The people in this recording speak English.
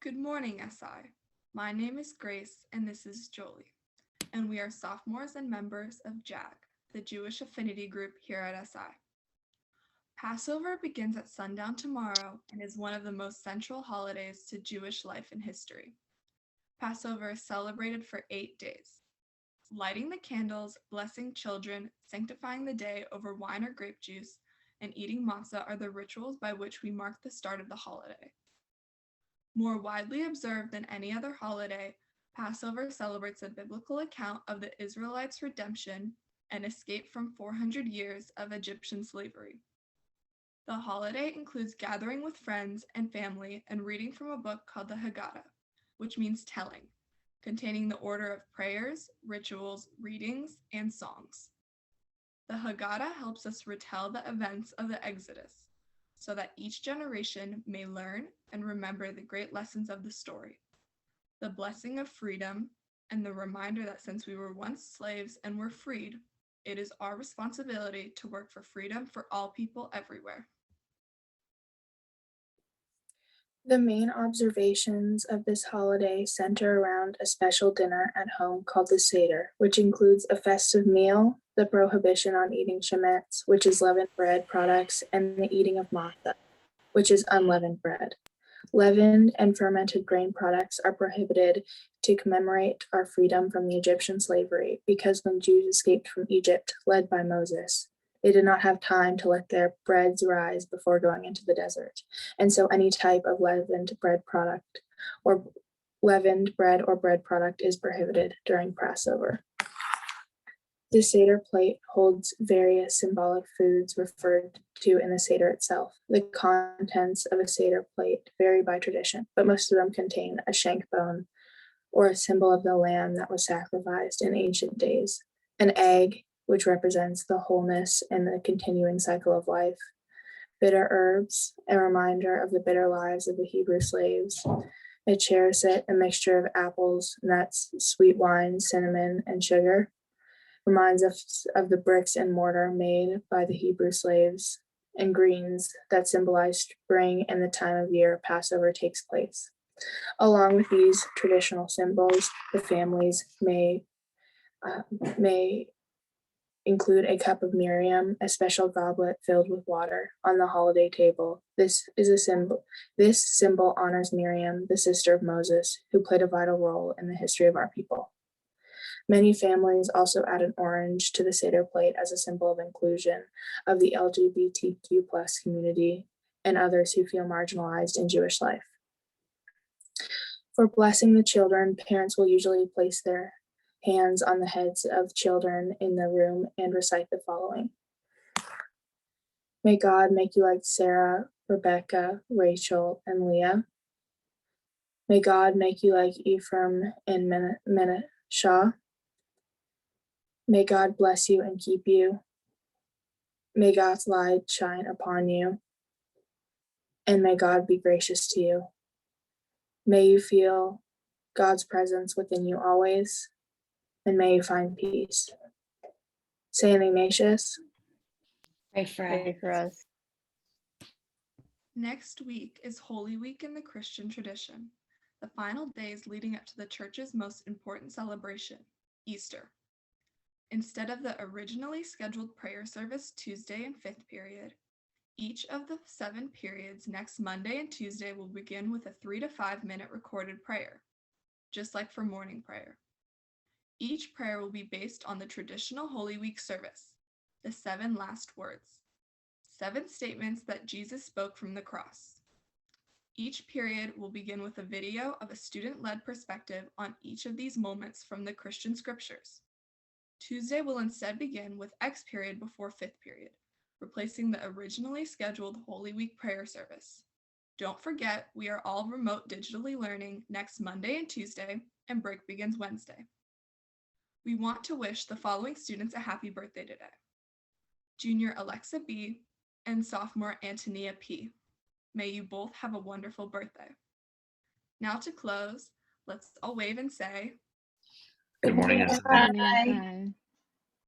Good morning, SI. My name is Grace and this is Jolie, and we are sophomores and members of JAG, the Jewish Affinity Group here at SI. Passover begins at sundown tomorrow and is one of the most central holidays to Jewish life and history. Passover is celebrated for 8 days. Lighting the candles, blessing children, sanctifying the day over wine or grape juice, and eating matzah are the rituals by which we mark the start of the holiday. More widely observed than any other holiday, Passover celebrates a biblical account of the Israelites' redemption and escape from 400 years of Egyptian slavery. The holiday includes gathering with friends and family and reading from a book called the Haggadah, which means telling, containing the order of prayers, rituals, readings, and songs. The Haggadah helps us retell the events of the Exodus, so that each generation may learn and remember the great lessons of the story, the blessing of freedom, and the reminder that since we were once slaves and were freed, it is our responsibility to work for freedom for all people everywhere. The main observations of this holiday center around a special dinner at home called the Seder, which includes a festive meal, the prohibition on eating chametz, which is leavened bread products, and the eating of matzah, which is unleavened bread. Leavened and fermented grain products are prohibited to commemorate our freedom from the Egyptian slavery, because when Jews escaped from Egypt, led by Moses, they did not have time to let their breads rise before going into the desert. And so any type of leavened bread or bread product is prohibited during Passover. The Seder plate holds various symbolic foods referred to in the Seder itself. The contents of a Seder plate vary by tradition, but most of them contain a shank bone, or a symbol of the lamb that was sacrificed in ancient days, an egg, which represents the wholeness and the continuing cycle of life, bitter herbs, a reminder of the bitter lives of the Hebrew slaves, a charoset, a mixture of apples, nuts, sweet wine, cinnamon, and sugar, reminds us of the bricks and mortar made by the Hebrew slaves, and greens that symbolize spring and the time of year Passover takes place. Along with these traditional symbols, the families may include a cup of Miriam, a special goblet filled with water, on the holiday table. This symbol honors Miriam, the sister of Moses, who played a vital role in the history of our people. Many families also add an orange to the Seder plate as a symbol of inclusion of the LGBTQ+ community and others who feel marginalized in Jewish life. For blessing the children, parents will usually place their hands on the heads of children in the room and recite the following. May God make you like Sarah, Rebecca, Rachel, and Leah. May God make you like Ephraim and Menashah. May God bless you and keep you. May God's light shine upon you. And may God be gracious to you. May you feel God's presence within you always. And may you find peace. Saint Ignatius, Pray for us. Next week is Holy Week in the Christian tradition, the final days leading up to the church's most important celebration, Easter. Instead of the originally scheduled prayer service Tuesday and fifth period, each of the 7 periods next Monday and Tuesday will begin with a 3 to 5 minute recorded prayer, just like for morning prayer. Each prayer will be based on the traditional Holy Week service, the 7 last words, 7 statements that Jesus spoke from the cross. Each period will begin with a video of a student-led perspective on each of these moments from the Christian scriptures. Tuesday will instead begin with X period before 5th period, replacing the originally scheduled Holy Week prayer service. Don't forget, we are all remote digitally learning next Monday and Tuesday, and break begins Wednesday. We want to wish the following students a happy birthday today: Junior Alexa B. and sophomore Antonia P. May you both have a wonderful birthday. Now to close, let's all wave and say, Good morning, Bye. Bye.